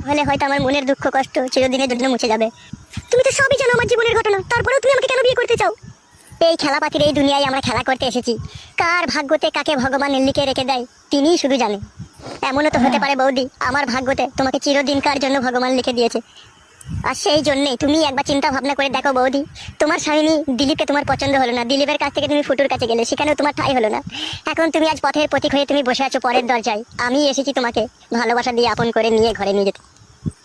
হলে হয়তো আমার মনের দুঃখ কষ্ট চিরদিনের জন্য মুছে যাবে। তুমি তো সবই জানো আমার জীবনের ঘটনা, তারপরেও তুমি আমাকে কেন বিয়ে করতে চাও? এই খেলাপাতির এই দুনিয়ায় আমরা খেলা করতে এসেছি, কার ভাগ্যতে কাকে ভগবান লিখে রেখে দেয় তিনিই শুধু জানে। এমনও তো হতে পারে বৌদি, আমার ভাগ্যতে তোমাকে চিরদিনকার জন্য ভগবান লিখে দিয়েছে। আর সেই জন্যই তুমি একবার চিন্তা ভাবনা করে দেখো বৌদি, তোমার স্বামী দিলীপকে তোমার পছন্দ হলো না, দিলীপের কাছ থেকে তুমি ফুটুর কাছে গেলে, সেখানেও তোমার ঠাঁই হলো না। এখন তুমি আজ পথের প্রতীক হয়ে তুমি বসে আছো পরের দরজায়। আমি এসেছি তোমাকে ভালোবাসা দিয়ে আপন করে নিয়ে ঘরে নিয়ে যেতে।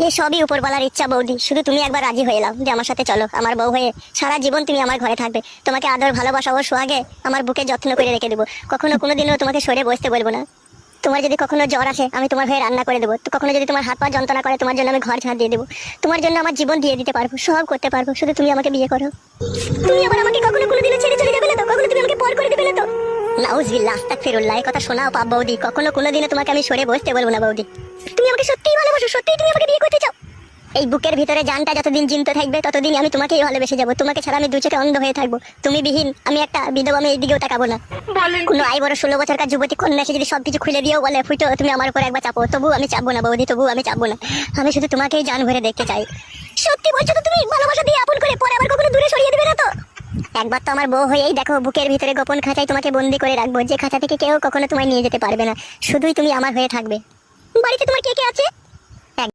এই সবই উপরওয়ালার ইচ্ছা বৌদি, শুধু তুমি একবার রাজি হয়ে এলাও যে আমার সাথে চলো, আমার বউ হয়ে সারা জীবন তুমি আমার ঘরে থাকবে। তোমাকে আদর ভালোবাসা ও সোহাগে আমার বুকে যত্ন করে রেখে দেবো, কখনো কোনোদিনও তোমাকে সরে বসতে বলবো না। তোমার যদি কখনো জ্বর আসে আমি তোমার হয়ে রান্না করে দেবো, তো কখনো যদি তোমার হাত পা যন্ত্রণা করে তোমার জন্য আমি ঘর ঝাড় দিয়ে দেবো, তোমার জন্য আমার জীবন দিয়ে দিতে পারবো, সব করতে পারবো, শুধু তুমি আমাকে বিয়ে করো। তুমি আবার আমাকে কখনো কোনোদিনও ছেড়ে চলে যাবে না তো? কখনো তুমি আমাকে পর করে দেবে না তো? নাউজুবিল্লাহ, আস্তাগফিরুল্লাহ, এই কথা শোনাও পাপ বৌদি, কখনো কোনোদিনও তোমাকে আমি সরে বসতে বলবো না বৌদি। তুমি আমাকে সত্যিই ভালোবাসো? সত্যিই তুমি আমাকে বিয়ে করতে চাও? এই বুকের ভিতরে জানটা যতদিন জিনতে থাকবে ততদিন আমি তোমাকেই ভালোবেসে যাবো, তোমাকে ছাড়া আমি দু চোখে অন্ধ হয়ে থাকবো। তুমি বিহীন আমি একটা বিধবা, আমি এইদিকেও তাকাবো না। কোনো আই বড় 16 বছরকার যুবতী কন্যা এসে যদি সবকিছু খুলে দিয়েও বলে ফুটো তুমি আমার উপর একবার চাপো, তবু আমি চাপবো না বৌদি, তবু আমি চাপবো না। আমি শুধু তোমাকেই জান ভরে দেখতে চাই। সত্যি বলছো তো? তুমি ভালোবাসা দিয়ে আপন করে পরে আবার কখনো দূরে সরিয়ে দেবে না তো? একবার তো আমার বউ হয়েই দেখো, বুকের ভিতরে গোপন খাঁচায় তোমাকে বন্দি করে রাখবো, যে খাঁচা থেকে কেউ কখনো তোমায় নিয়ে যেতে পারবে না, শুধুই তুমি আমার হয়ে থাকবে। বাড়িতে তোমার কে কে আছে?